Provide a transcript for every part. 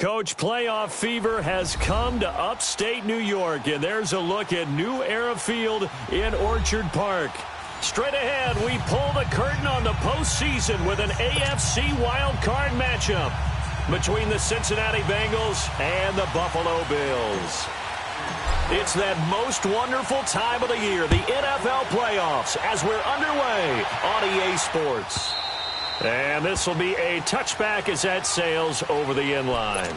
Coach, playoff fever has come to upstate New York, and there's a look at New Era Field in Orchard Park. Straight ahead, we pull the curtain on the postseason with an AFC wildcard matchup between the Cincinnati Bengals and the Buffalo Bills. It's that most wonderful time of the year, the NFL playoffs, as we're underway on EA Sports. And this will be a touchback as that sails over the end line.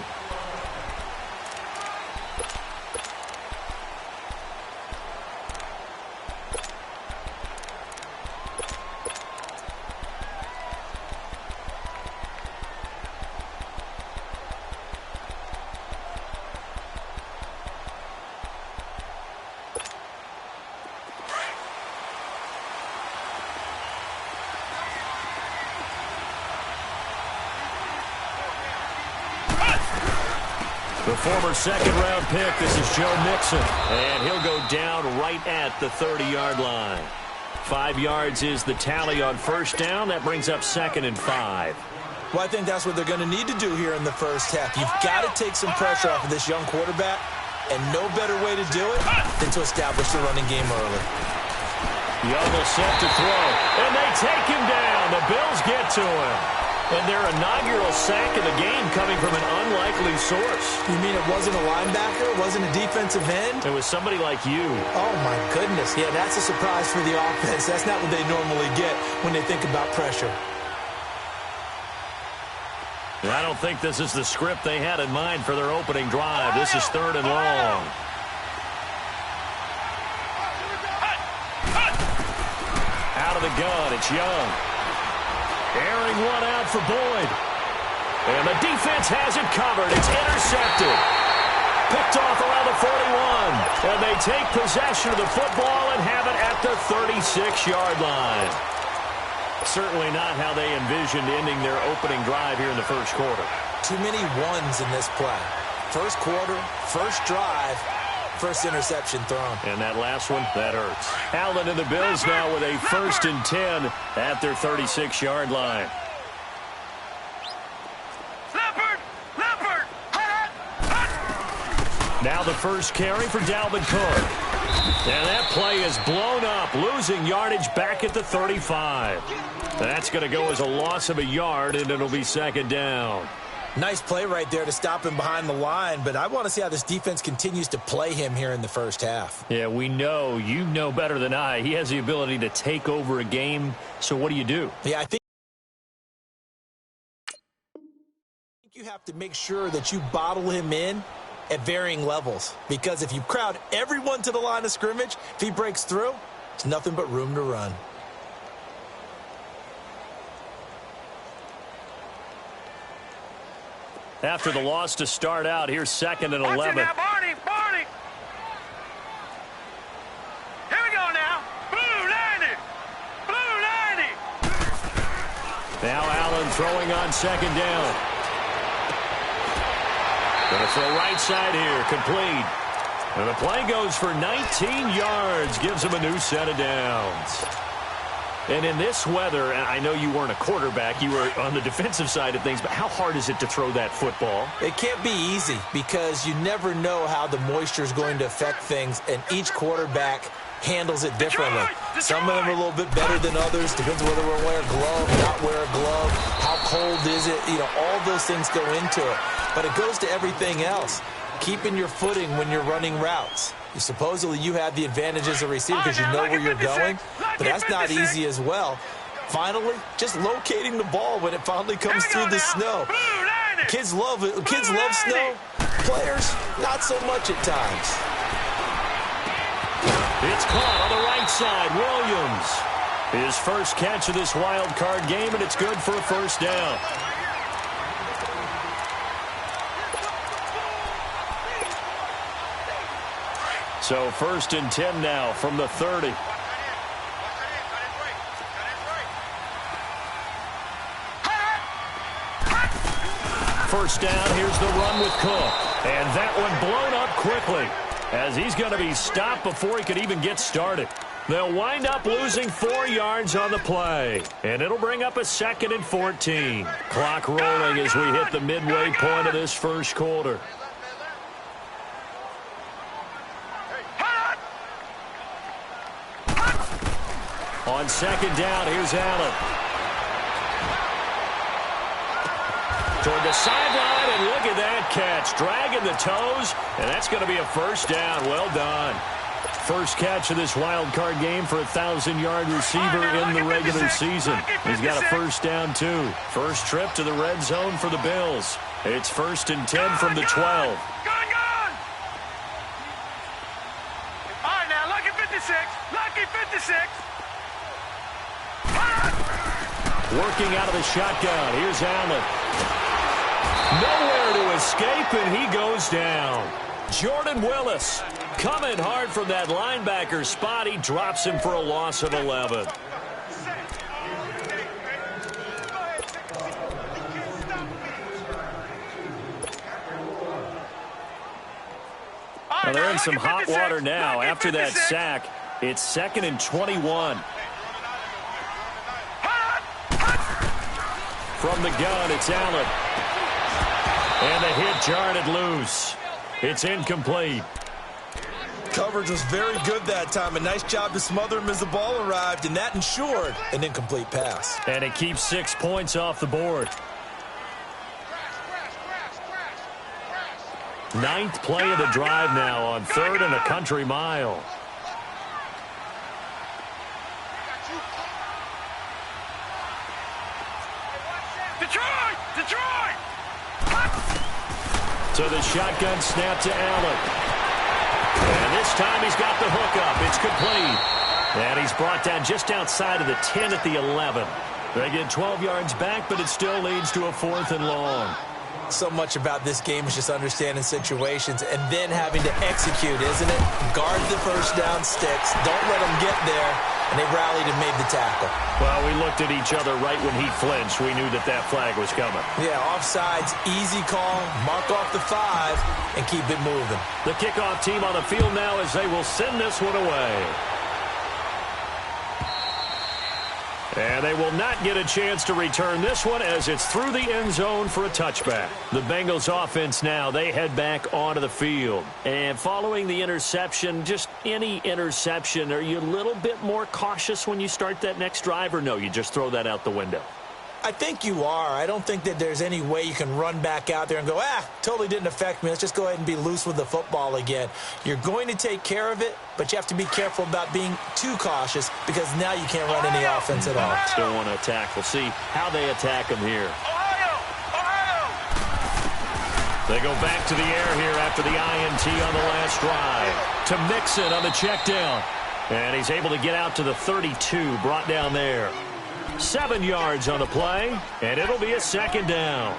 The former second-round pick, this is Joe Mixon, and he'll go down right at the 30-yard line. 5 yards is the tally on first down. That brings up 2nd and 5. Well, I think that's what they're going to need to do here in the first half. You've got to take some pressure off of this young quarterback, and no better way to do it than to establish the running game early. Young will set to throw, and they take him down. The Bills get to him. And their inaugural sack of the game coming from an unlikely source. You mean it wasn't a linebacker? It wasn't a defensive end? It was somebody like you. Oh, my goodness. Yeah, that's a surprise for the offense. That's not what they normally get when they think about pressure. I don't think this is the script they had in mind for their opening drive. This is 3rd and long. Out of the gun, it's Young. Airing one out for Boyd. And the defense has it covered. It's intercepted. Picked off around the 41. And they take possession of the football and have it at the 36-yard line. Certainly not how they envisioned ending their opening drive here in the first quarter. Too many ones in this play. First quarter, first drive, first interception thrown. And that last one, that hurts. Allen and the Bills now with a 1st and 10 at their 36-yard line. Now the first carry for Dalvin Cook. And that play is blown up, losing yardage back at the 35. That's going to go as a loss of a yard, and it'll be 2nd down. Nice play right there to stop him behind the line, but I want to see how this defense continues to play him here in the first half. Yeah, we know. You know better than I. He has the ability to take over a game, so what do? Yeah, I think you have to make sure that you bottle him in at varying levels, because if you crowd everyone to the line of scrimmage, if he breaks through, it's nothing but room to run. After the loss to start out, here's 2nd and 11. Now, Barney. Here we go now. Blue 90. Now Allen throwing on 2nd down. Going to throw right side here, complete. And the play goes for 19 yards, gives him a new set of downs. And in this weather, and I know you weren't a quarterback, you were on the defensive side of things, but how hard is it to throw that football? It can't be easy because you never know how the moisture is going to affect things, and each quarterback handles it differently. Some of them are a little bit better than others. Depends whether we'll wear a glove, not wear a glove, how cold is it. You know, all those things go into it. But it goes to everything else. Keeping your footing when you're running routes. Supposedly you have the advantage as a receiver because you know where you're going, but that's not easy as well. Finally, just locating the ball when it finally comes through the snow. Kids love it. Kids love snow. Players, not so much at times. It's caught on the right side. Williams. His first catch of this wild card game, and it's good for a 1st down. So 1st and 10 now from the 30. First down, here's the run with Cook. And that one blown up quickly as he's going to be stopped before he could even get started. They'll wind up losing 4 yards on the play, and it'll bring up a 2nd and 14. Clock rolling as we hit the midway point of this first quarter. On 2nd down, here's Allen. Toward the sideline, and look at that catch. Dragging the toes, and that's going to be a first down. Well done. First catch of this wild card game for a 1,000-yard receiver in the regular season. He's got a first down, too. First trip to the red zone for the Bills. It's 1st and 10 from the 12. Gone! All right, now, lucky 56. Lucky 56. Working out of the shotgun. Here's Allen. Nowhere to escape, and he goes down. Jordan Willis coming hard from that linebacker spot. He drops him for a loss of 11. Well, they're in some hot water now. After that sack, it's 2nd and 21. From the gun, it's Allen. And the hit jarred loose. It's incomplete. Coverage was very good that time. A nice job to smother him as the ball arrived, and that ensured an incomplete pass. And it keeps 6 points off the board. 9th play of the drive now on 3rd and a country mile. Detroit! So the shotgun snap to Allen. And this time he's got the hook up. It's complete. And he's brought down just outside of the 10 at the 11. They get 12 yards back, but it still leads to a 4th and long. So much about this game is just understanding situations and then having to execute, isn't it? Guard the first down sticks. Don't let them get there. And they rallied and made the tackle. Well, we looked at each other right when he flinched. We knew that that flag was coming. Yeah, offsides, easy call, mark off the 5, and keep it moving. The kickoff team on the field now as they will send this one away. And they will not get a chance to return this one as it's through the end zone for a touchback. The Bengals offense now, they head back onto the field. And following the interception, just any interception, are you a little bit more cautious when you start that next drive, or no, you just throw that out the window? I think you are. I don't think that there's any way you can run back out there and go, totally didn't affect me. Let's just go ahead and be loose with the football again. You're going to take care of it, but you have to be careful about being too cautious because now you can't run any offense at all. Still want to attack. We'll see how they attack them here. Ohio! They go back to the air here after the INT on the last drive. To Mixon on the check down. And he's able to get out to the 32, brought down there. 7 yards on the play, and it'll be a 2nd down.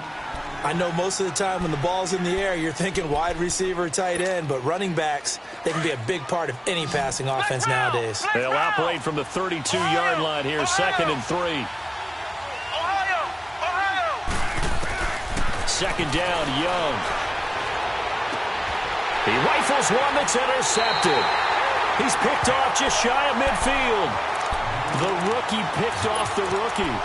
I know most of the time when the ball's in the air, you're thinking wide receiver, tight end, but running backs, they can be a big part of any passing offense nowadays. They'll outplay from the 32-yard line here, 2nd and 3. Ohio! 2nd down, Young. He rifles one that's intercepted. He's picked off just shy of midfield. The rookie picked off the rookie.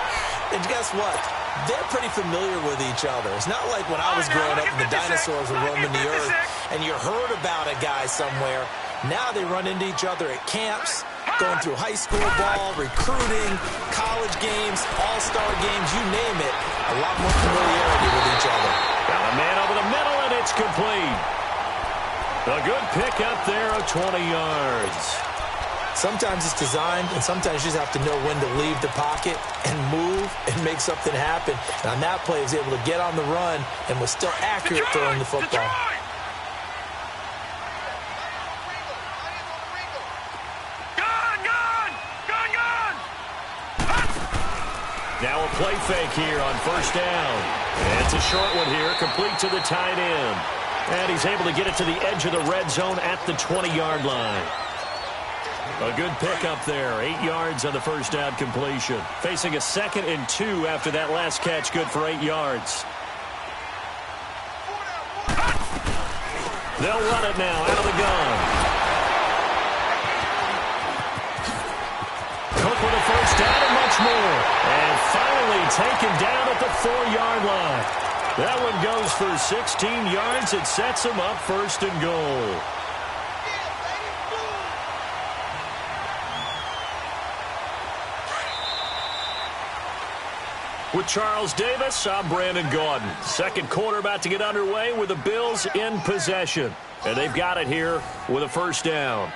And guess what? They're pretty familiar with each other. It's not like when I was growing up and the dinosaurs were roaming the earth and you heard about a guy somewhere. Now they run into each other at camps, going through high school ball, recruiting, college games, all-star games, you name it. A lot more familiarity with each other. Got a man over the middle, and it's complete. A good pickup there of 20 yards. Sometimes it's designed, and sometimes you just have to know when to leave the pocket and move and make something happen. And on that play, he was able to get on the run and was still accurate throwing the football. Now a play fake here on 1st down. And it's a short one here, complete to the tight end. And he's able to get it to the edge of the red zone at the 20-yard line. A good pickup there, 8 yards on the 1st down completion. Facing a 2nd and 2 after that last catch, good for 8 yards. They'll run it now out of the gun. for the first down and much more. And finally taken down at the 4-yard line. That one goes for 16 yards. It sets him up first and goal. With Charles Davis, I'm Brandon Gaudin. Second quarter about to get underway with the Bills in possession. And they've got it here with a first down.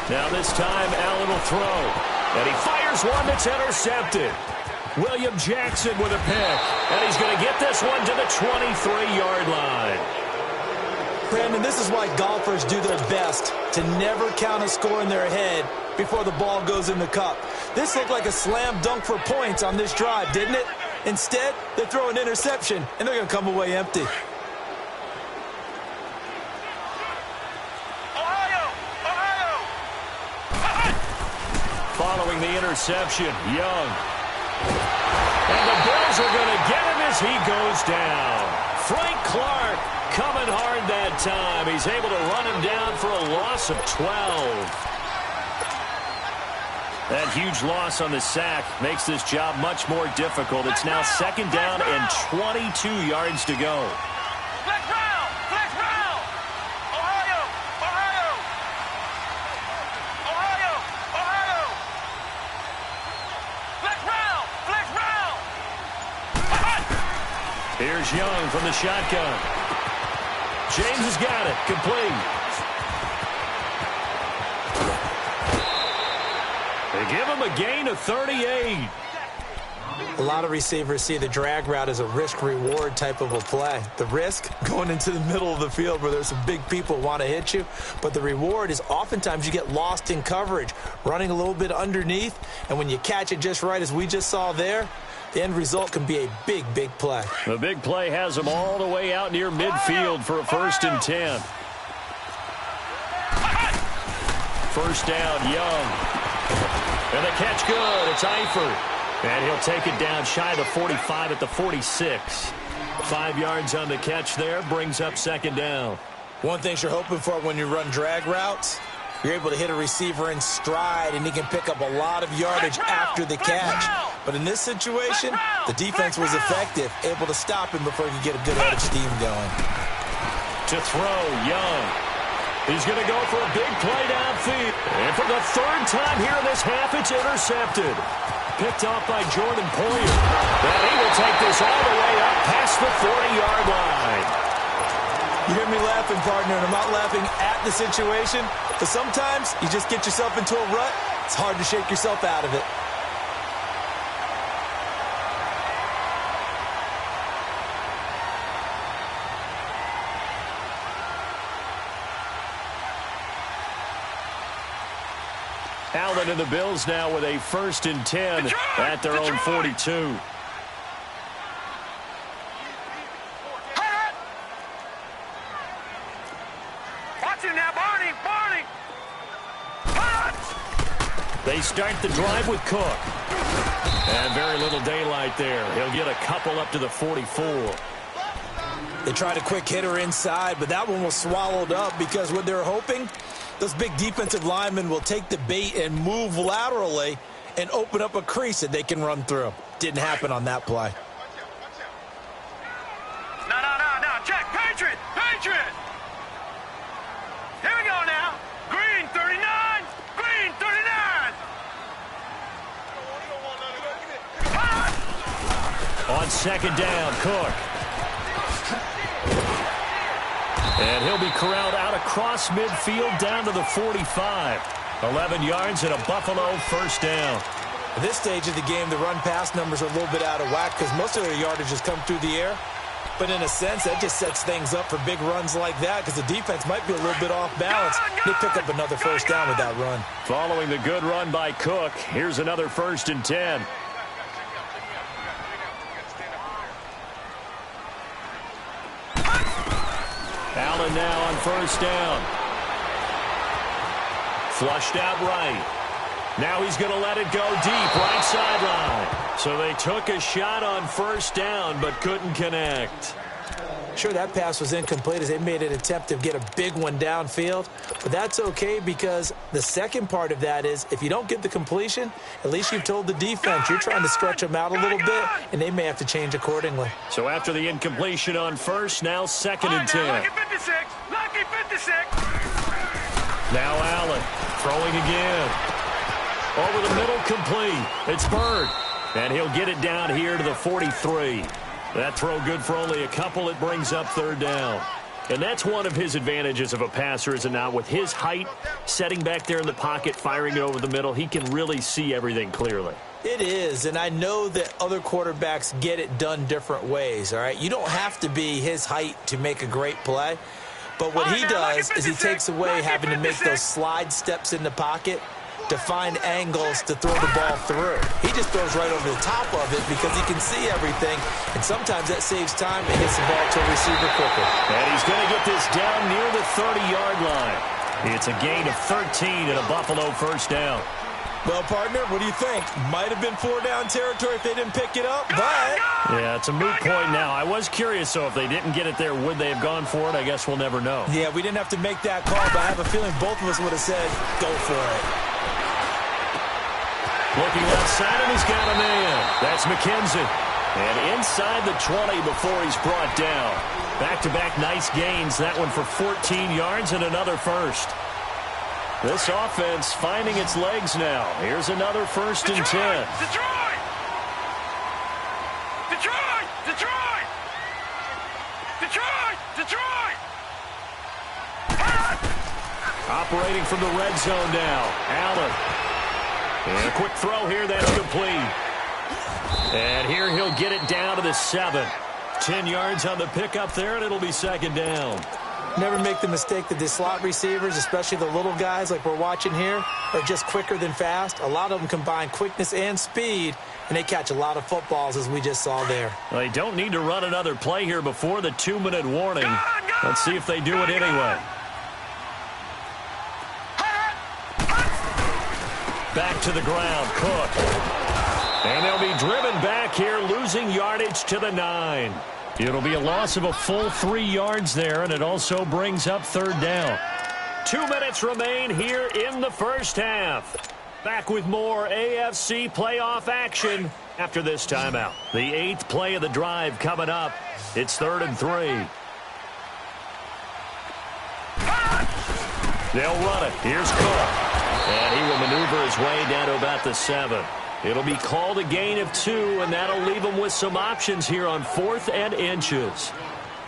Now this time, Allen will throw. And he fires one that's intercepted. William Jackson with a pick. And he's going to get this one to the 23-yard line. Brandon, this is why golfers do their best to never count a score in their head before the ball goes in the cup. This looked like a slam dunk for points on this drive, didn't it? Instead, they throw an interception, and they're going to come away empty. Following the interception, Young. And the Bills are going to get him as he goes down. Frank Clark coming hard that time. He's able to run him down for a loss of 12. That huge loss on the sack makes this job much more difficult. It's now second down and 22 yards to go. Here's Young from the shotgun. James has got it. Complete. They give him a gain of 38. A lot of receivers see the drag route as a risk-reward type of a play. The risk, going into the middle of the field where there's some big people want to hit you. But the reward is oftentimes you get lost in coverage, running a little bit underneath. And when you catch it just right, as we just saw there, the end result can be a big, big play. The big play has them all the way out near midfield for a 1st and 10. First down, Young. And the catch good. It's Eifert. And he'll take it down shy of the 45 at the 46. 5 yards on the catch there. Brings up second down. One thing you're hoping for when you run drag routes, you're able to hit a receiver in stride, and he can pick up a lot of yardage after the catch. But in this situation, the defense was effective, able to stop him before he could get a good head of steam going. To throw, Young. He's going to go for a big play downfield. And for the 3rd time here in this half, it's intercepted. Picked off by Jordan Poyer. And he will take this all the way up past the 40-yard line. You hear me laughing, partner, and I'm not laughing at the situation. But sometimes you just get yourself into a rut. It's hard to shake yourself out of it. Allen and the Bills now with a 1st and 10 at their own 42. Watch him now, Barney! They start the drive with Cook. And very little daylight there. He'll get a couple up to the 44. They tried a quick hitter inside, but that one was swallowed up because what they're hoping, those big defensive linemen will take the bait and move laterally and open up a crease that they can run through. Didn't happen on that play. No, Jack, Patriot! Here we go now. Green 39! Green 39! On second down, Cook. And he'll be corralled out across midfield down to the 45. 11 yards and a Buffalo 1st down. At this stage of the game, the run-pass numbers are a little bit out of whack because most of their yardage has come through the air. But in a sense, that just sets things up for big runs like that because the defense might be a little bit off balance. They pick up another first down with that run. Following the good run by Cook, here's another 1st and 10. Allen now on 1st down. Flushed out right. Now he's going to let it go deep, right sideline. So they took a shot on 1st down, but couldn't connect. Sure, that pass was incomplete as they made an attempt to get a big one downfield. But that's okay because the second part of that is if you don't get the completion, at least you've told the defense you're trying to stretch them out a little bit, and they may have to change accordingly. So after the incompletion on 1st, now 2nd and 10. Lucky 56. Lucky 56. Now Allen throwing again. Over the middle, complete. It's Bird. And he'll get it down here to the 43. That throw good for only a couple. It brings up 3rd down. And that's one of his advantages of a passer, is it not? With his height, setting back there in the pocket, firing it over the middle, he can really see everything clearly. It is, and I know that other quarterbacks get it done different ways, all right? You don't have to be his height to make a great play. But what he does is he takes away having to make those slide steps in the pocket to find angles to throw the ball through. He just throws right over the top of it because he can see everything, and sometimes that saves time and gets the ball to a receiver quicker. And he's going to get this down near the 30-yard line. It's a gain of 13 and a Buffalo 1st down. Well, partner, what do you think? Might have been 4-down territory if they didn't pick it up, but... Yeah, it's a moot point now. I was curious, so if they didn't get it there, would they have gone for it? I guess we'll never know. Yeah, we didn't have to make that call, but I have a feeling both of us would have said, go for it. Looking outside, and he's got a man. That's McKenzie. And inside the 20 before he's brought down. Back-to-back nice gains. That one for 14 yards and another 1st. This offense finding its legs now. Here's another 1st and 10. Detroit! Detroit! Detroit! Detroit! Detroit! Operating from the red zone now. Allen. And a quick throw here, that's complete. And here he'll get it down to the 7. 10 yards on the pickup there, and it'll be 2nd down. Never make the mistake that the slot receivers, especially the little guys like we're watching here, are just quicker than fast. A lot of them combine quickness and speed, and they catch a lot of footballs, as we just saw there. Well, they don't need to run another play here before the 2-minute warning. Let's see if they do it anyway. Back to the ground, Cook. And they'll be driven back here, losing yardage to the 9. It'll be a loss of a full 3 yards there, and it also brings up 3rd down. 2 minutes remain here in the 1st half. Back with more AFC playoff action after this timeout. The 8th play of the drive coming up. It's 3rd and 3. They'll run it. Here's Cook. And he will maneuver his way down to about the 7. It'll be called a gain of 2, and that'll leave them with some options here on 4th and inches.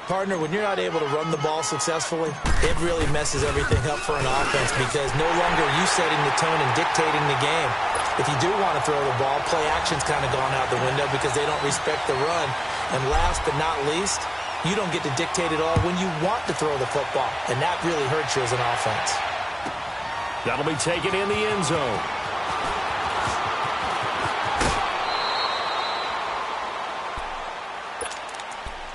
Partner, when you're not able to run the ball successfully, it really messes everything up for an offense because no longer are you setting the tone and dictating the game. If you do want to throw the ball, play action's kind of gone out the window because they don't respect the run. And last but not least, you don't get to dictate it all when you want to throw the football, and that really hurts you as an offense. That'll be taken in the end zone.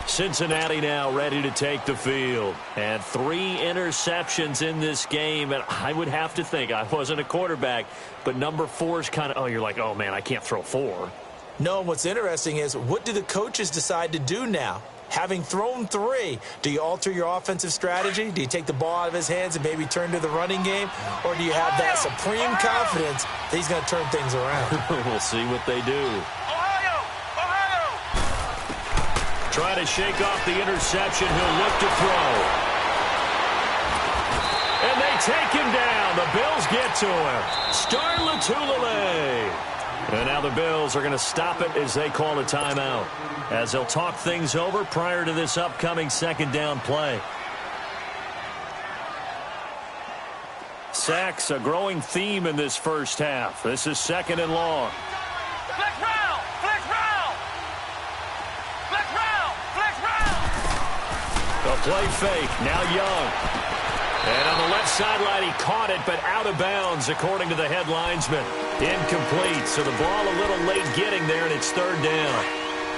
Cincinnati now ready to take the field. And 3 interceptions in this game. And I would have to think, I wasn't a quarterback, but number 4 is kind of, oh, you're like, oh, man, I can't throw 4. No, what's interesting is what do the coaches decide to do now? Having thrown 3, do you alter your offensive strategy? Do you take the ball out of his hands and maybe turn to the running game? Or do you have that supreme confidence that he's going to turn things around? We'll see what they do. Try to shake off the interception. He'll look to throw. And they take him down. The Bills get to him. Star Latulippe. And now the Bills are going to stop it as they call a timeout, as they'll talk things over prior to this upcoming 2nd down play. Sacks, a growing theme in this 1st half. This is 2nd and long. Flex round! Flex round! Flex round! Flex round! The play fake. Now Young. And on the left sideline, he caught it, but out of bounds, according to the head linesman. Incomplete. So the ball a little late getting there, and it's third down.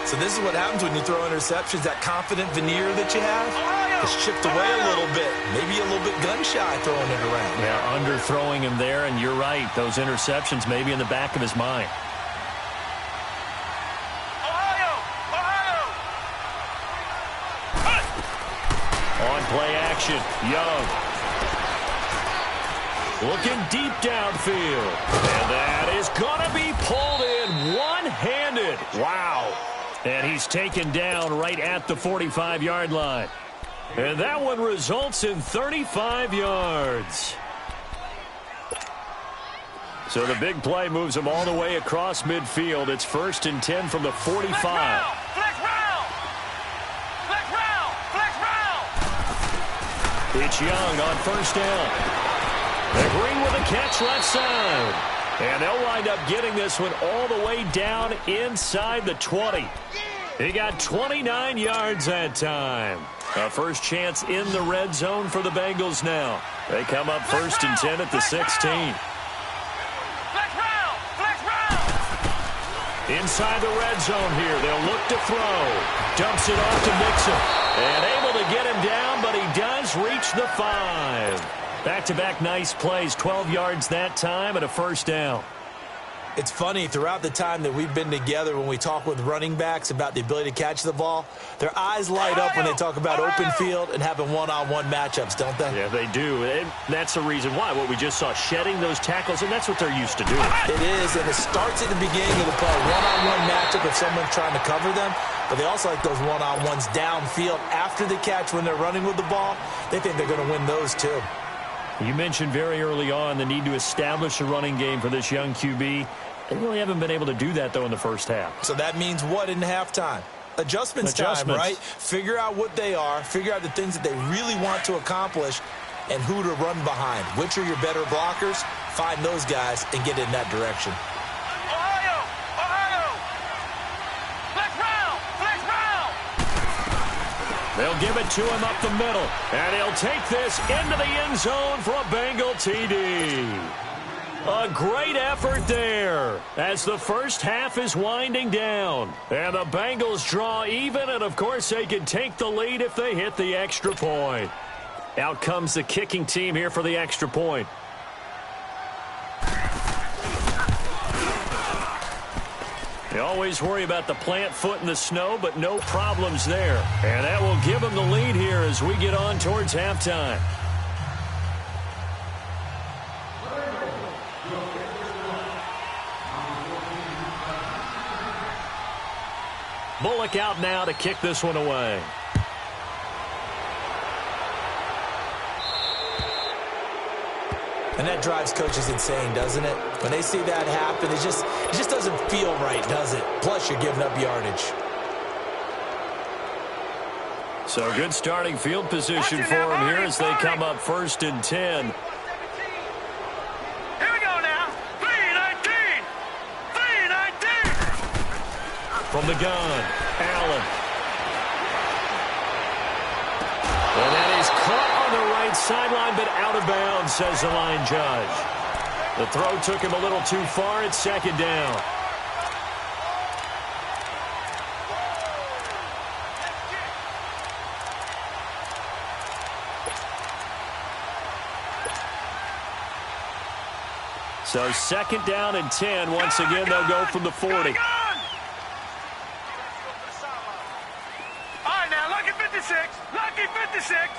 So this is what happens when you throw interceptions. That confident veneer that you have is chipped away a little bit. Maybe a little bit gun-shy throwing it around. Yeah, underthrowing him there, and you're right. Those interceptions maybe in the back of his mind. On play action, Young. Looking deep downfield. And that is going to be pulled in one-handed. Wow. And he's taken down right at the 45-yard line. And that one results in 35 yards. So the big play moves him all the way across midfield. It's 1st and 10 from the 45. Flex round! Flex round! Flex round! It's Young on 1st down. The Green with a catch left side. And they'll wind up getting this one all the way down inside the 20. He got 29 yards that time. A first chance in the red zone for the Bengals now. They come up 1st and 10 at the 16. Flex round! Flex round! Inside the red zone here. They'll look to throw. Dumps it off to Mixon. And able to get him down, but he does reach the 5. Back-to-back nice plays. 12 yards that time and a first down. It's funny, throughout the time that we've been together, when we talk with running backs about the ability to catch the ball, their eyes light up when they talk about open field and having one-on-one matchups, don't they? Yeah, they do. And that's the reason why. What we just saw, shedding those tackles, and that's what they're used to doing. It is, and it starts at the beginning of the play. One-on-one matchup if someone's trying to cover them, but they also like those one-on-ones downfield after the catch when they're running with the ball. They think they're going to win those, too. You mentioned very early on the need to establish a running game for this young QB. They really haven't been able to do that, though, in the first half. So that means what in halftime? Adjustments time, right? Figure out what they are, figure out the things that they really want to accomplish, and who to run behind. Which are your better blockers? Find those guys and get in that direction. Ohio! Ohio! Flex round! Flex round! They'll give it to him up the middle, and he'll take this into the end zone for a Bengal TD. A great effort there as the first half is winding down. And the Bengals draw even, and of course they can take the lead if they hit the extra point. Out comes the kicking team here for the extra point. They always worry about the plant foot in the snow, but no problems there. And that will give them the lead here as we get on towards halftime. Bullock out now to kick this one away. And that drives coaches insane, doesn't it? When they see that happen, it just doesn't feel right, does it? Plus, you're giving up yardage. So good starting field position for him here as they come up 1st and 10. Here we go now. 3-19! 3-19! From the gun, Allen. And that is caught on the right sideline, but out of bounds, says the line judge. The throw took him a little too far. It's 2nd down. So 2nd down and 10. Once again, they'll go from the 40. All right, now, lucky 56. Lucky 56.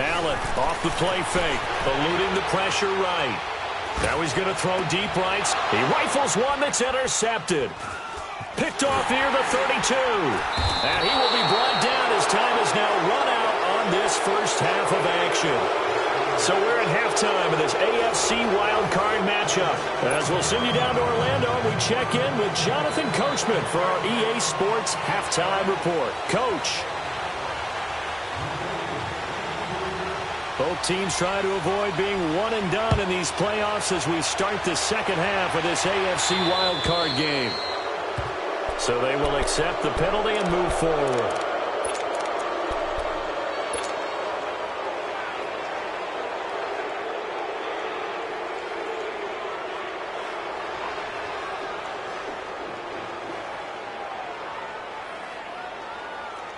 Allen off the play fake, eluding the pressure right. Now he's going to throw deep right. He rifles one that's intercepted. Picked off near the 32. And he will be brought down as time is now run out on this first half of action. So we're at halftime in this AFC wildcard matchup. As we'll send you down to Orlando, we check in with Jonathan Coachman for our EA Sports Halftime Report. Coach. Both teams try to avoid being one and done in these playoffs as we start the second half of this AFC wildcard game. So they will accept the penalty and move forward.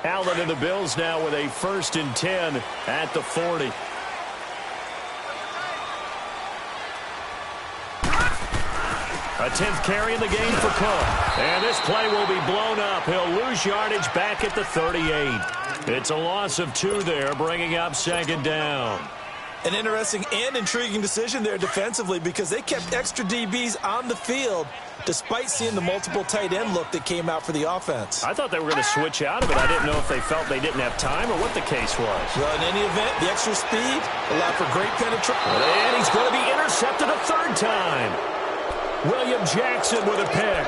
Allen and the Bills now with a 1st and 10 at the 40. A 10th carry in the game for Cook. And this play will be blown up. He'll lose yardage back at the 38. It's a loss of 2 there, bringing up 2nd down. An interesting and intriguing decision there defensively because they kept extra DBs on the field despite seeing the multiple tight end look that came out for the offense. I thought they were going to switch out of it. I didn't know if they felt they didn't have time or what the case was. Well, in any event, the extra speed allowed for great penetration. And he's going to be intercepted a 3rd time. William Jackson with a pick.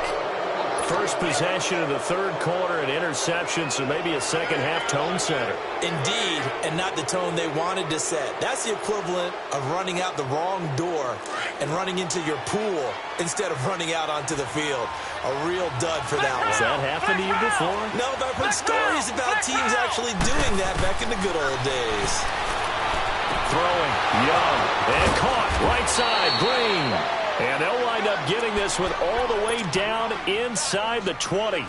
First possession of the 3rd quarter, an interception, so maybe a second-half tone setter. Indeed, and not the tone they wanted to set. That's the equivalent of running out the wrong door and running into your pool instead of running out onto the field. A real dud for that one. Has that happened to you before? No, but I've heard stories about teams actually doing that back in the good old days. Throwing, Young, and caught, right side, Green. And they'll wind up getting this one all the way down inside the 20.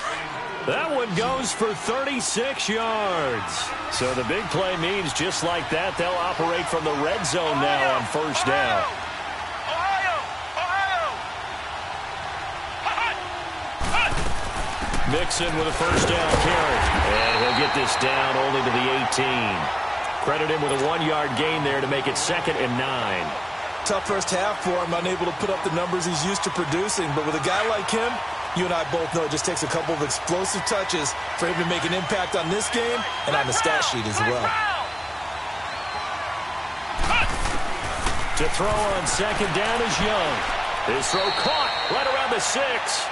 That one goes for 36 yards. So the big play means just like that, they'll operate from the red zone now on 1st down. Mixon with a 1st down carry. And he'll get this down only to the 18. Credit him with a 1-yard gain there to make it 2nd and 9. Tough first half for him, unable to put up the numbers he's used to producing. But with a guy like him, you and I both know it just takes a couple of explosive touches for him to make an impact on this game and on the stat sheet as well. To throw on 2nd down is Young. His throw caught right around the 6.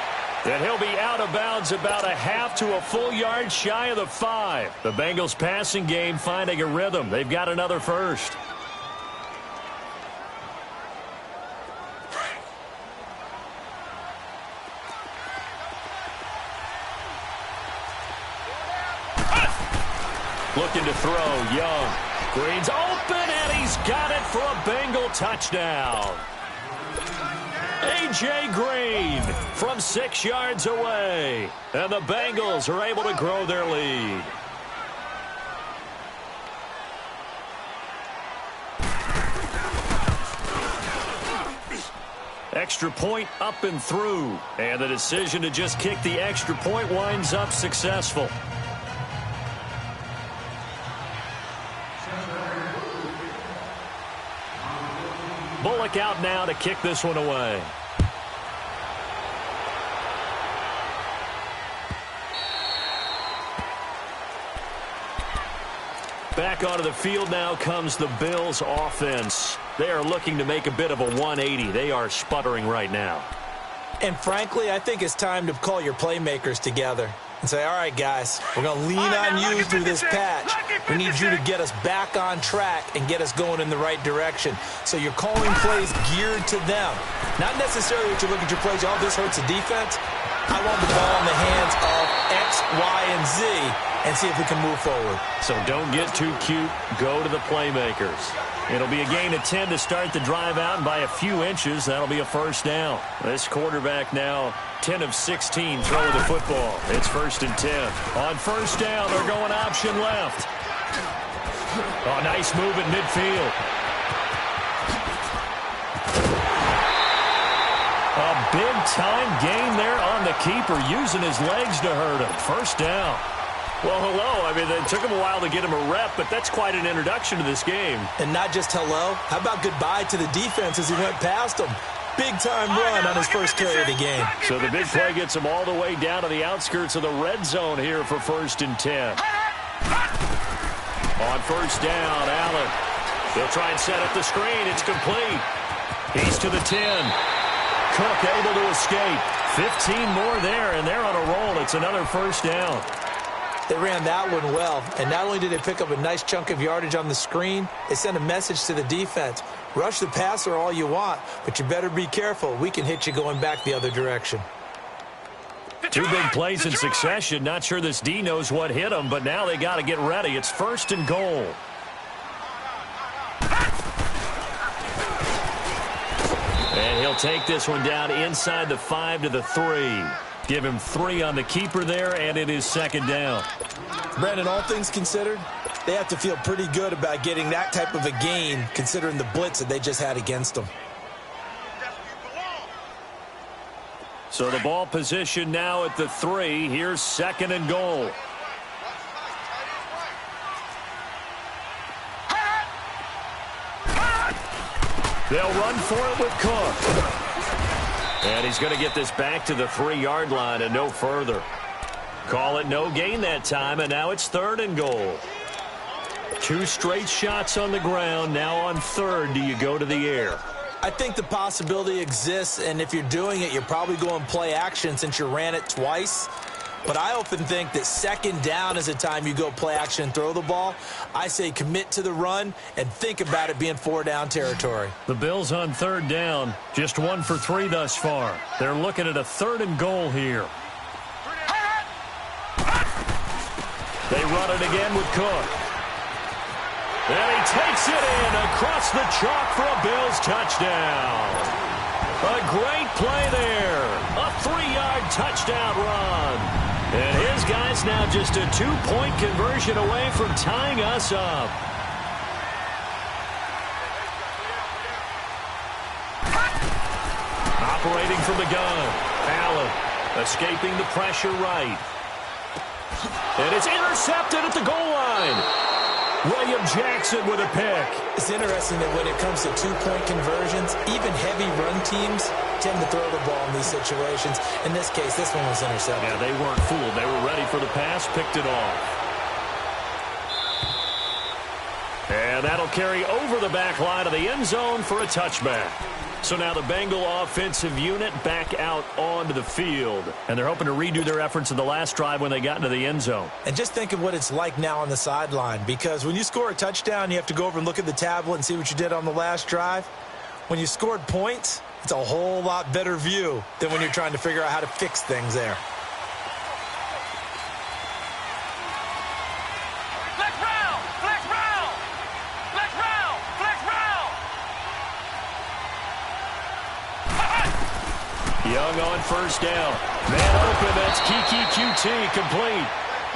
And he'll be out of bounds about a half to a full yard shy of the 5. The Bengals passing game finding a rhythm. They've got another 1st. Looking to throw, Young. Green's open, and he's got it for a Bengal touchdown. A.J. Green from 6 yards away. And the Bengals are able to grow their lead. Extra point up and through. And the decision to just kick the extra point winds up successful. Bullock out now to kick this one away. Back onto the field now comes the Bills offense. They are looking to make a bit of a 180. They are sputtering right now. And frankly, I think it's time to call your playmakers together and say, all right, guys, we're going to lean on you through this patch. We need you to get us back on track and get us going in the right direction. So you're calling plays geared to them. Not necessarily that you look at your plays, oh, this hurts the defense. I want the ball in the hands of X, Y, and Z and see if we can move forward. So don't get too cute. Go to the playmakers. It'll be a gain of 10 to start the drive out, and by a few inches, that'll be a 1st down. This quarterback now 10 of 16 throwing the football. It's 1st and 10. On 1st down, they're going option left. Oh, nice move at midfield. A big-time gain there on the keeper, using his legs to hurt him. 1st down. Well, hello. I mean, it took him a while to get him a rep, but that's quite an introduction to this game. And not just hello. How about goodbye to the defense as he went past him? Big-time run on his first carry of the game. So the big play gets him all the way down to the outskirts of the red zone here for 1st and 10. On 1st down, Allen. They'll try and set up the screen. It's complete. He's to the 10. Cook able to escape. 15 more there, and they're on a roll. It's another 1st down. They ran that one well, and not only did they pick up a nice chunk of yardage on the screen, they sent a message to the defense. Rush the passer all you want, but you better be careful. We can hit you going back the other direction. Two big plays in succession. Not sure this D knows what hit them, but now they got to get ready. It's 1st and goal. And he'll take this one down inside the 5 to the 3. Give him 3 on the keeper there, and it is 2nd down. Brandon, all things considered, they have to feel pretty good about getting that type of a gain, considering the blitz that they just had against them. So the ball position now at the 3. Here's 2nd and goal. They'll run for it with Cook. And he's going to get this back to the 3-yard line and no further. Call it no gain that time, and now it's 3rd and goal. 2 straight shots on the ground. Now on 3rd, do you go to the air? I think the possibility exists, and if you're doing it, you're probably going play action since you ran it twice. But I often think that 2nd down is the time you go play action and throw the ball. I say commit to the run and think about it being 4-down territory. The Bills on 3rd down, just 1 for 3 thus far. They're looking at a 3rd and goal here. They run it again with Cook. And he takes it in across the chalk for a Bills touchdown. A great play there. A 3-yard touchdown run. And his guys now just a 2-point conversion away from tying us up. Operating from the gun. Allen escaping the pressure right. And it's intercepted at the goal line. William Jackson with a pick. It's interesting that when it comes to 2-point conversions, even heavy run teams tend to throw the ball in these situations. In this case, this one was intercepted. Yeah, they weren't fooled. They were ready for the pass, picked it off. And that'll carry over the back line of the end zone for a touchback. So now the Bengal offensive unit back out onto the field. And they're hoping to redo their efforts in the last drive when they got into the end zone. And just think of what it's like now on the sideline. Because when you score a touchdown, you have to go over and look at the tablet and see what you did on the last drive. When you scored points, it's a whole lot better view than when you're trying to figure out how to fix things there. Young on 1st down. Man open, that's Kiki QT complete.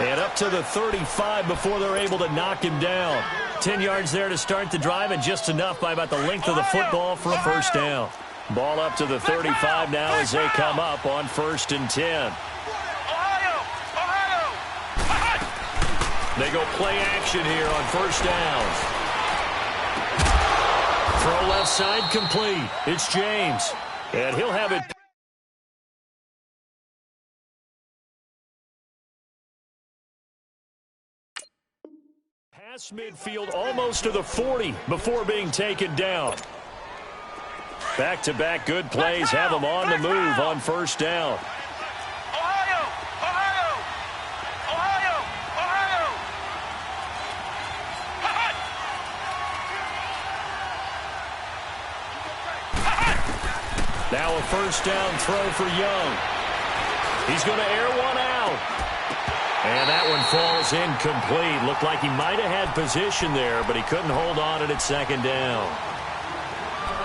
And up to the 35 before they're able to knock him down. 10 yards there to start the drive, and just enough by about the length of the football for a 1st down. Ball up to the 35 now as they come up on 1st and 10. They go play action here on 1st down. Throw left side complete. It's James. And he'll have it. Past midfield almost to the 40 before being taken down. Back-to-back good plays have them on the move on 1st down. Now a 1st down throw for Young. He's going to air one out. And that one falls incomplete. Looked like he might have had position there, but he couldn't hold on it at 2nd down.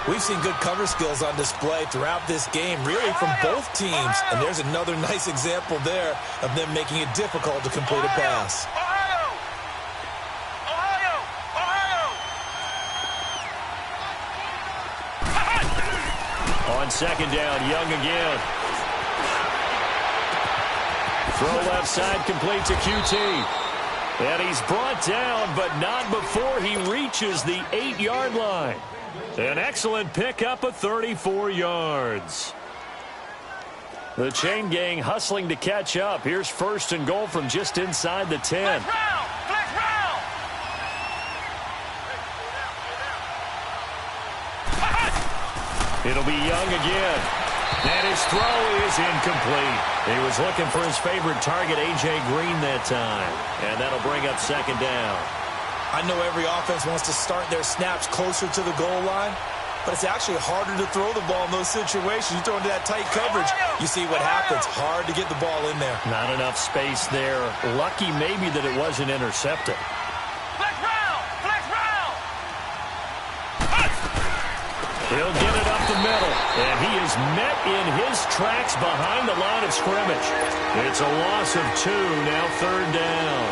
We've seen good cover skills on display throughout this game, really from both teams. And there's another nice example there of them making it difficult to complete a pass. On 2nd down, Young again. Throw left side complete to QT. And he's brought down, but not before he reaches the 8-yard line. An excellent pickup of 34 yards. The chain gang hustling to catch up. Here's 1st and goal from just inside the 10. It'll be Young again. And his throw is incomplete. He was looking for his favorite target, A.J. Green, that time. And that'll bring up second down. I know every offense wants to start their snaps closer to the goal line, but it's actually harder to throw the ball in those situations. You throw into that tight coverage, you see what happens. Hard to get the ball in there. Not enough space there. Lucky maybe that it wasn't intercepted. Flex round! Flex round! He'll get it up the middle, and he is met in his tracks behind the line of scrimmage. It's a loss of 2, now third down.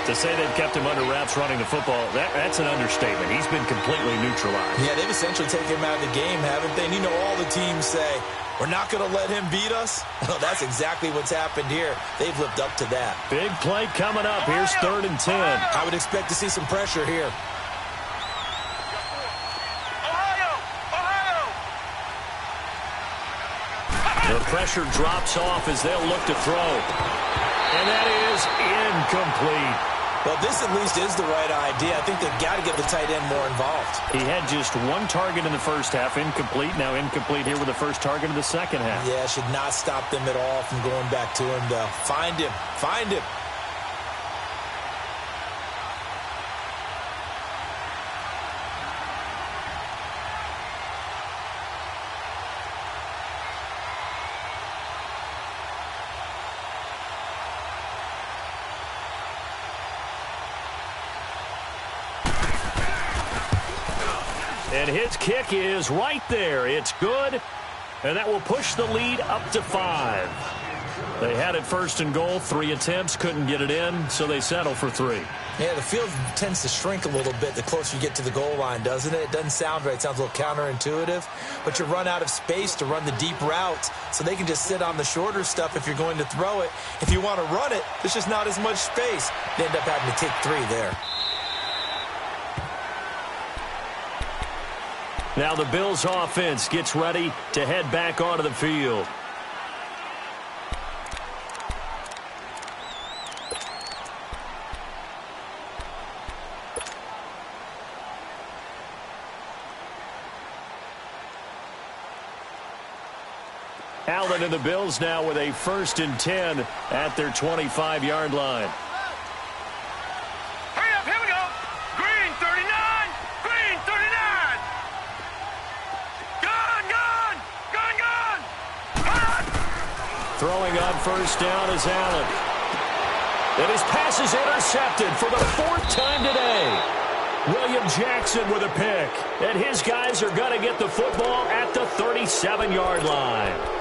To say they've kept him under wraps running the football, that's an understatement. He's been completely neutralized. Yeah, they've essentially taken him out of the game, haven't they? And you know all the teams say, we're not going to let him beat us. Well, that's exactly what's happened here. They've lived up to that. Big play coming up. Here's 3rd and 10. I would expect to see some pressure here. The pressure drops off as they'll look to throw. And that is incomplete. Well, this at least is the right idea. I think they've got to get the tight end more involved. He had just 1 target in the first half, incomplete. Now incomplete here with the first target of the second half. Yeah, should not stop them at all from going back to him, though. Find him. Find him. And his kick is right there. It's good, and that will push the lead up to 5. They had it 1st and goal, 3 attempts, couldn't get it in, so they settle for 3. Yeah, the field tends to shrink a little bit the closer you get to the goal line, doesn't it? It doesn't sound right. It sounds a little counterintuitive, but you run out of space to run the deep routes, so they can just sit on the shorter stuff if you're going to throw it. If you want to run it, there's just not as much space. They end up having to take 3 there. Now the Bills offense gets ready to head back onto the field. Allen and the Bills now with a 1st and 10 at their 25-yard line. Hurry up, here we go. Green 39, Green 39. Gun, gun, gun, gun. Hot. Throwing on 1st down is Allen. And his pass is intercepted for the 4th time today. William Jackson with a pick. And his guys are going to get the football at the 37-yard line.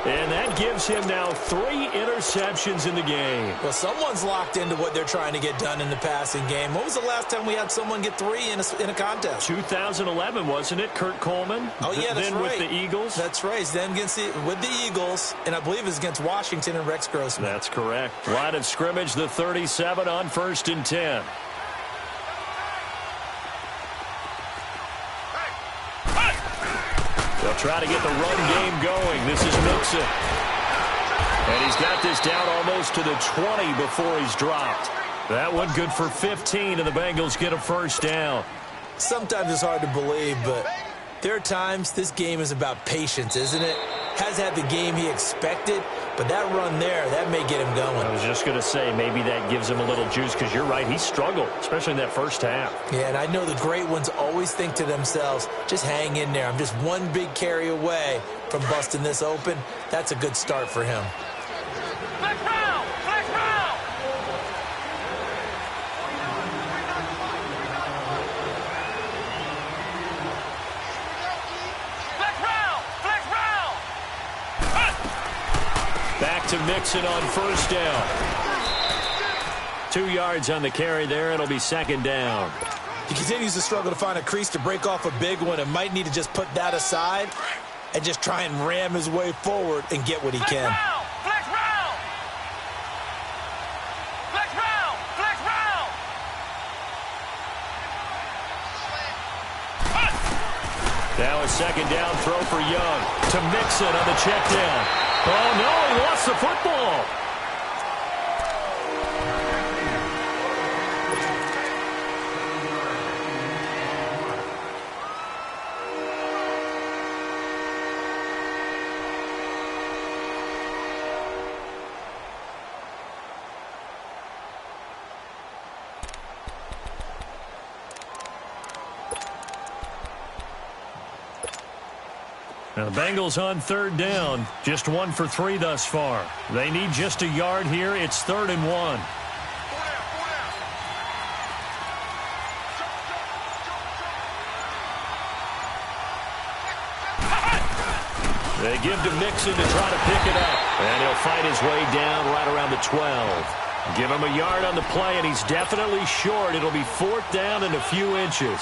And that gives him now 3 interceptions in the game. Well, someone's locked into what they're trying to get done in the passing game. When was the last time we had someone get 3 in a contest? 2011, wasn't it? Kurt Coleman? Oh, yeah, that's then right. with the Eagles? That's right. Then with the Eagles, and I believe it was against Washington and Rex Grossman. That's correct. Line of scrimmage, the 37 on 1st and 10. They'll try to get the run game going. This is Mixon. And he's got this down almost to the 20 before he's dropped. That one good for 15, and the Bengals get a 1st down. Sometimes it's hard to believe, but there are times this game is about patience, isn't it? Has had the game he expected, but that run there, that may get him going. I was just going to say, maybe that gives him a little juice, because you're right, he struggled, especially in that first half. Yeah, and I know the great ones always think to themselves, just hang in there. I'm just one big carry away from busting this open. That's a good start for him. Flex round, flex round. Flex round, flex round. Back to Mixon on 1st down. 2 yards on the carry there. It'll be 2nd down. He continues to struggle to find a crease to break off a big one and might need to just put that aside and just try and ram his way forward and get what he can. Flex round. Flex round, flex round. Now a 2nd down throw for Young to Mixon on the check down. Oh, no, he lost the football. The Bengals on third down. Just 1 for 3 thus far. They need just a yard here. It's 3rd and 1. They give to Mixon to try to pick it up. And he'll fight his way down right around the 12. Give him a yard on the play, and he's definitely short. It'll be 4th down and a few inches.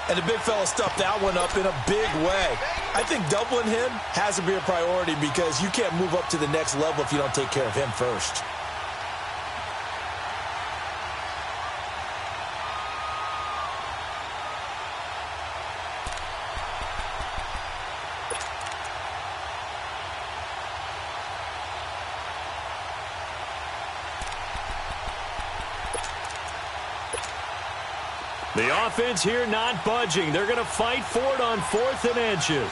And the big fella stuffed that one up in a big way. I think doubling him has to be a priority because you can't move up to the next level if you don't take care of him first. The offense here not budging. They're going to fight for it on 4th and inches.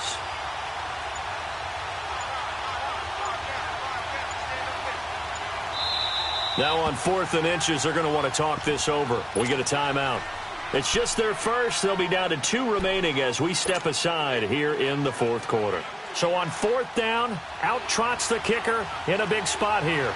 Now on 4th and inches, they're going to want to talk this over. We get a timeout. It's just their first. They'll be down to 2 remaining as we step aside here in the 4th quarter. So on 4th down, out trots the kicker in a big spot here.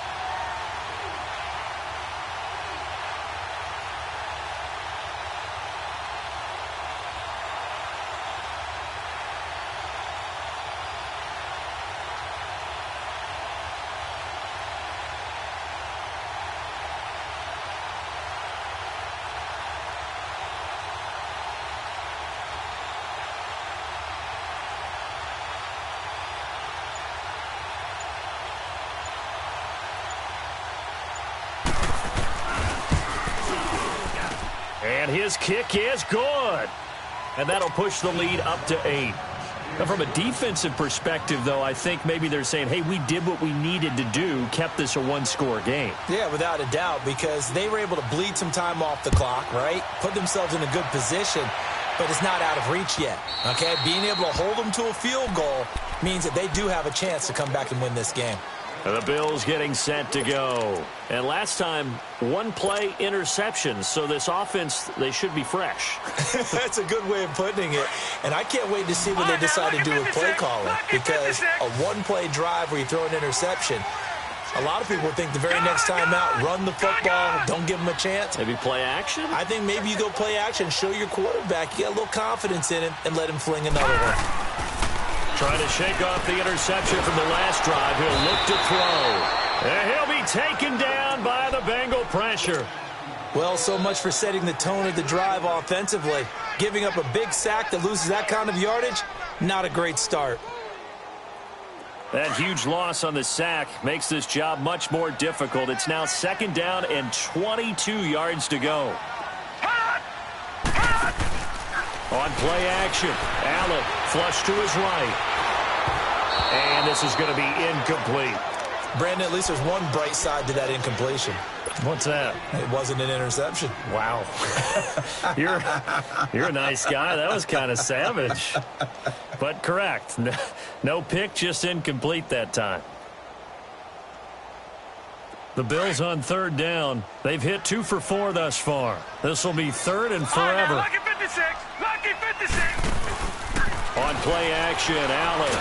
And his kick is good. And that'll push the lead up to 8. Now, from a defensive perspective, though, I think maybe they're saying, hey, we did what we needed to do, kept this a 1-score game. Yeah, without a doubt, because they were able to bleed some time off the clock, right? Put themselves in a good position, but it's not out of reach yet, okay? Being able to hold them to a field goal means that they do have a chance to come back and win this game. The Bills getting set to go. And last time, 1-play interceptions. So this offense, they should be fresh. That's a good way of putting it. And I can't wait to see what they decide to do with play calling. Because a 1-play drive where you throw an interception, a lot of people think the very next time out, run the football, don't give them a chance. Maybe play action? I think maybe you go play action, show your quarterback, you get a little confidence in him, and let him fling another one. Trying to shake off the interception from the last drive. He'll look to throw. And he'll be taken down by the Bengal pressure. Well, so much for setting the tone of the drive offensively. Giving up a big sack that loses that kind of yardage, not a great start. That huge loss on the sack makes this job much more difficult. It's now 2nd down and 22 yards to go. On play action, Allen flush to his right. And this is going to be incomplete. Brandon, at least there's one bright side to that incompletion. What's that? It wasn't an interception. Wow. You're a nice guy. That was kind of savage. But correct. No pick, just incomplete that time. The Bills on 3rd down. They've hit 2 for 4 thus far. This will be 3rd and forever. Lucky 56. Lucky 56. On play action, Allen.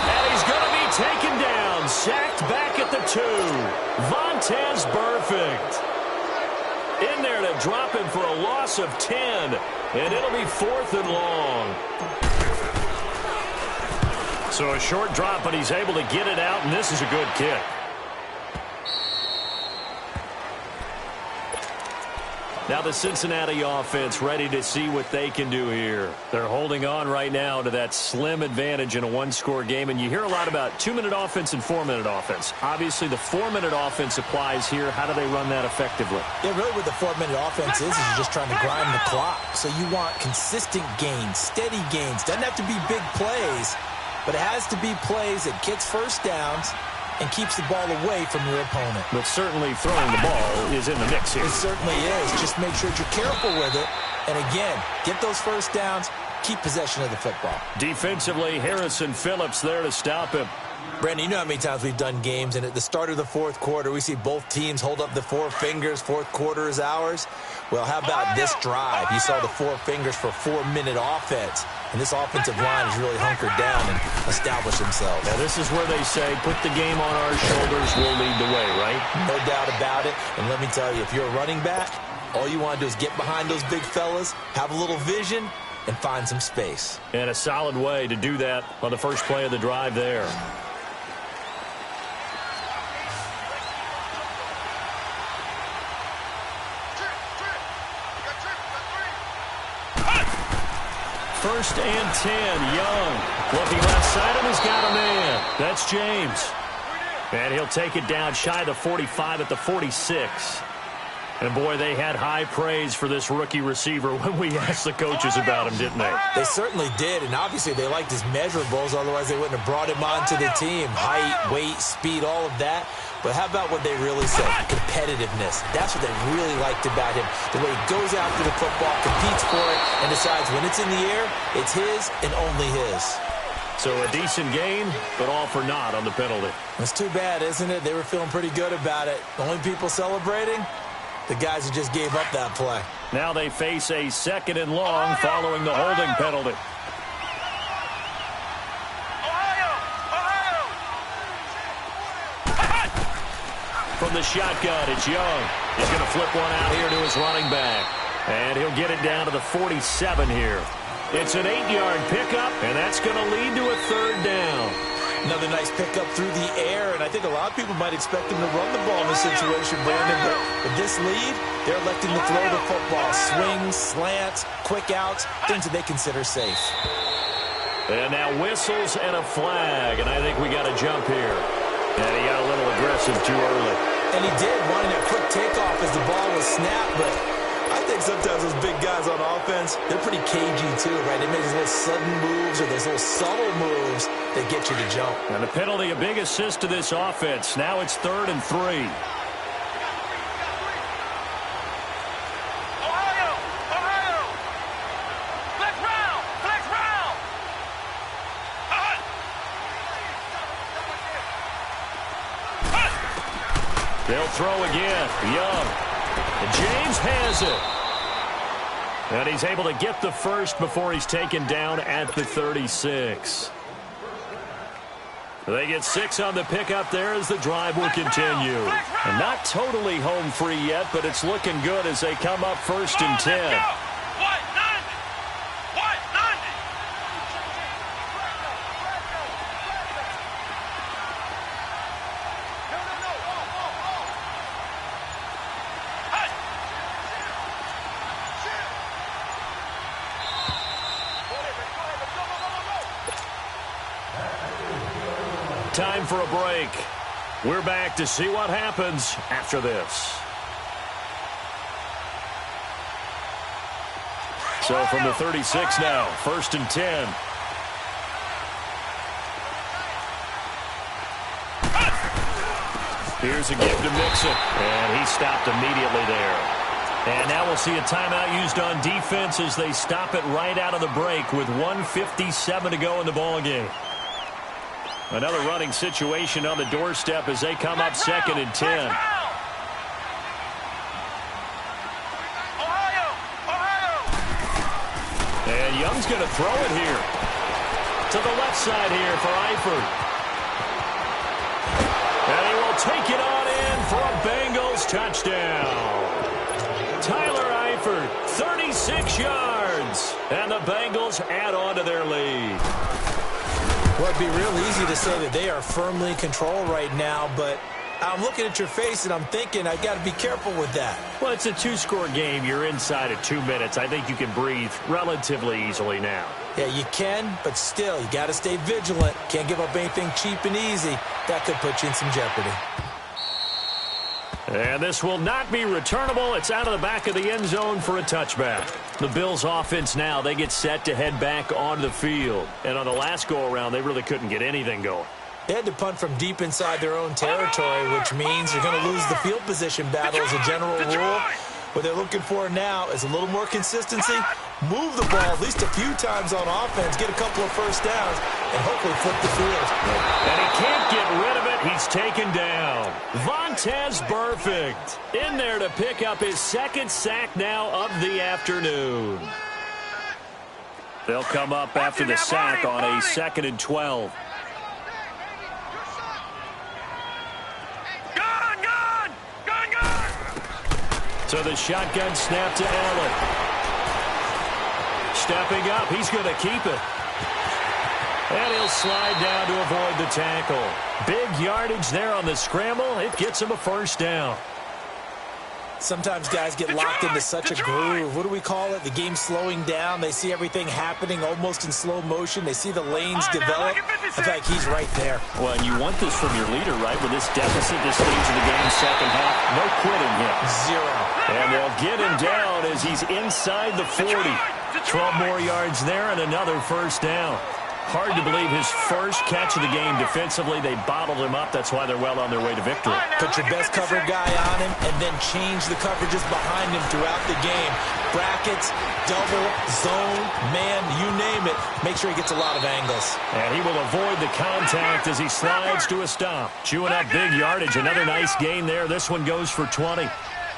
And he's going to be taken down. Sacked back at the 2. Vontaze Burfict. In there to drop him for a loss of 10. And it'll be 4th and long. So a short drop, but he's able to get it out, and this is a good kick. Now the Cincinnati offense ready to see what they can do here. They're holding on right now to that slim advantage in a 1-score game. And you hear a lot about 2-minute offense and 4-minute offense. Obviously, the 4-minute offense applies here. How do they run that effectively? Yeah, really what the 4-minute offense is you're just trying to grind the clock. So you want consistent gains, steady gains. Doesn't have to be big plays, but it has to be plays that gets first downs and keeps the ball away from your opponent. But certainly throwing the ball is in the mix here. It certainly is. Just make sure you're careful with it. And again, get those first downs, keep possession of the football. Defensively, Harrison Phillips there to stop him. Brandon, you know how many times we've done games, and at the start of the 4th quarter, we see both teams hold up the 4 fingers, 4th quarter is ours. Well, how about this drive? You saw the 4 fingers for 4-minute offense. and this offensive line has really hunkered down and established themselves. Now, this is where they say, put the game on our shoulders, we'll lead the way, right? No doubt about it. And let me tell you, if you're a running back, all you want to do is get behind those big fellas, have a little vision, and find some space. And a solid way to do that on the first play of the drive there. First and 10, Young. Looking left side, and he's got a man. That's James. And he'll take it down shy of the 45 at the 46. And, boy, they had high praise for this rookie receiver when we asked the coaches about him, didn't they? They certainly did, and obviously they liked his measurables. Otherwise, they wouldn't have brought him onto the team. Height, weight, speed, all of that. But how about what they really said? Competitiveness. That's what they really liked about him. The way he goes after the football, competes for it, and decides when it's in the air, it's his and only his. So a decent game, but all for naught on the penalty. It's too bad, isn't it? They were feeling pretty good about it. The only people celebrating? The guys who just gave up that play. Now they face a 2nd and long following the holding penalty. From the shotgun, it's Young. He's going to flip one out here to his running back. And he'll get it down to the 47 here. It's an 8-yard pickup, and that's going to lead to a 3rd down. Another nice pickup through the air, and I think a lot of people might expect him to run the ball in this situation, Brandon, but with this lead, they're electing to throw the football. Swings, slants, quick outs, things that they consider safe. And now whistles and a flag, and I think we got a jump here. And he got a little aggressive too early. And he did, wanting a quick takeoff as the ball was snapped, but I think sometimes those big guys on offense, they're pretty cagey too, right? They make those little sudden moves or those little subtle moves that get you to jump. And the penalty, a big assist to this offense. Now it's 3rd and 3. They'll throw again. Young. And James has it. And he's able to get the first before he's taken down at the 36. They get 6 on the pickup there as the drive will continue. And not totally home free yet, but it's looking good as they come up 1st and 10. Time for a break. We're back to see what happens after this. So from the 36 now, 1st and 10. Here's a give to Mixon, and he stopped immediately there. And now we'll see a timeout used on defense as they stop it right out of the break with 1:57 to go in the ballgame. Another running situation on the doorstep as they come up 2nd and 10. And Young's going to throw it here. To the left side here for Eifert. And he will take it on in for a Bengals touchdown. Tyler Eifert, 36 yards. And the Bengals add on to their lead. Well, it'd be real easy to say that they are firmly in control right now, but I'm looking at your face and I'm thinking I got to be careful with that. Well, it's a 2-score game. You're inside of 2 minutes. I think you can breathe relatively easily now. Yeah, you can, but still, you got to stay vigilant. Can't give up anything cheap and easy. That could put you in some jeopardy. And this will not be returnable. It's out of the back of the end zone for a touchback. The Bills offense now, they get set to head back onto the field. And on the last go-around, they really couldn't get anything going. They had to punt from deep inside their own territory, which means you're going to lose the field position battle as a general rule. What they're looking for now is a little more consistency, move the ball at least a few times on offense, get a couple of first downs, and hopefully flip the field. And he can't get rid of it. He's taken down. Vontaze Burfict in there to pick up his 2nd sack now of the afternoon. They'll come up after the sack on a 2nd and 12. So the shotgun snap to Allen. Stepping up, he's going to keep it. And he'll slide down to avoid the tackle. Big yardage there on the scramble. It gets him a first down. Sometimes guys get locked into such a groove. What do we call it? The game slowing down. They see everything happening almost in slow motion. They see the lanes develop. I think he's right there. Well, and you want this from your leader, right? With this deficit, this stage of the game, second half, no quitting him. Zero. And they'll get him down as he's inside the 40. 12 more yards there and another first down. Hard to believe his first catch of the game defensively. They bottled him up. That's why they're well on their way to victory. Put your best cover guy on him and then change the coverages behind him throughout the game. Brackets, double, zone, man, you name it. Make sure he gets a lot of angles. And he will avoid the contact as he slides to a stop. Chewing up big yardage. Another nice gain there. This one goes for 20.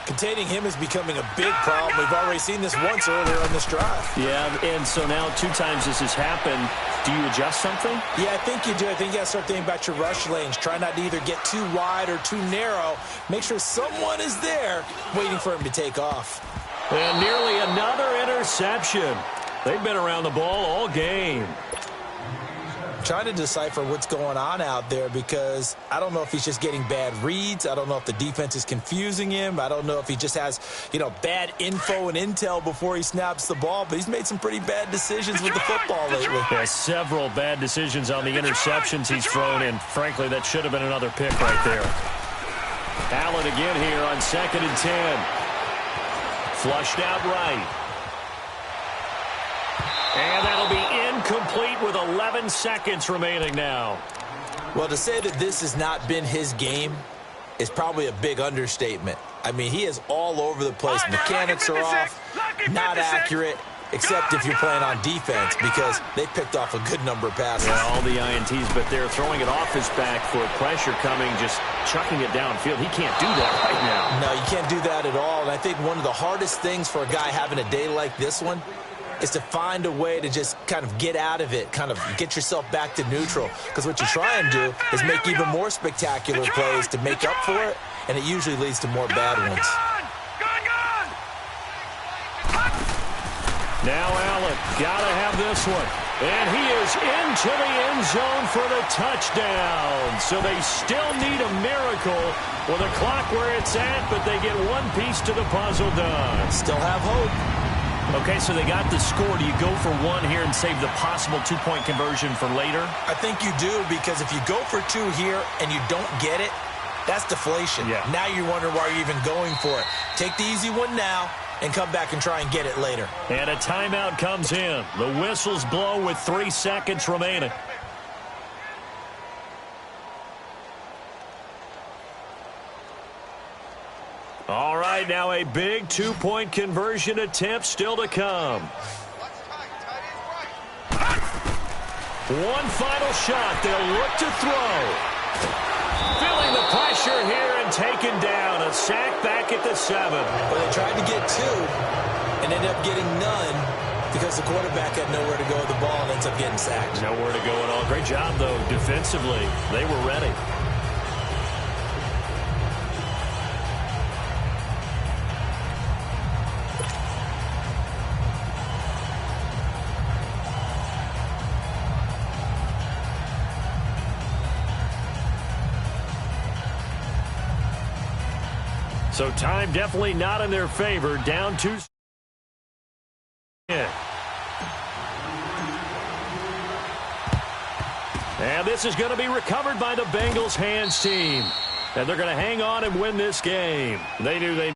Containing him is becoming a big problem. We've already seen this once earlier on this drive. Yeah, and so now 2 times this has happened. Do you adjust something? Yeah, I think you do. I think you got to start thinking about your rush lanes. Try not to either get too wide or too narrow. Make sure someone is there waiting for him to take off. And nearly another interception. They've been around the ball all game. Trying to decipher what's going on out there because I don't know if he's just getting bad reads. I don't know if the defense is confusing him. I don't know if he just has, bad info and intel before he snaps the ball. But he's made some pretty bad decisions with the football lately. Yeah, several bad decisions on the interceptions he's thrown in. Frankly, that should have been another pick right there. Allen again here on 2nd and 10. Flushed out right. And that'll be incomplete with 11 seconds remaining now. Well, to say that this has not been his game is probably a big understatement. I mean, he is all over the place. Mechanics are off, not accurate, except if you're playing on defense because they picked off a good number of passes. Yeah, all the INTs, but they're throwing it off his back for pressure coming, just chucking it downfield. He can't do that right now. No, you can't do that at all. And I think one of the hardest things for a guy having a day like this one is to find a way to just kind of get out of it, kind of get yourself back to neutral. Because what you try and do is make even more spectacular plays to make up for it, and it usually leads to more bad ones. Now Allen, gotta have this one. And he is into the end zone for the touchdown. So they still need a miracle with the clock where it's at, but they get one piece to the puzzle done. Still have hope. Okay, so they got the score. Do you go for one here and save the possible 2-point conversion for later? I think you do, because if you go for 2 here and you don't get it, that's deflation. Yeah. Now you wonder why you're even going for it. Take the easy one now and come back and try and get it later. And a timeout comes in. The whistles blow with 3 seconds remaining. All right, now a big 2-point conversion attempt still to come. One final shot. They'll look to throw. Feeling the pressure here and taken down. A sack back at the 7. Well, they tried to get 2 and ended up getting none because the quarterback had nowhere to go with the ball and ends up getting sacked. Nowhere to go at all. Great job, though, defensively. They were ready. So time definitely not in their favor. Down 2. And this is going to be recovered by the Bengals hands team. And they're going to hang on and win this game. They knew they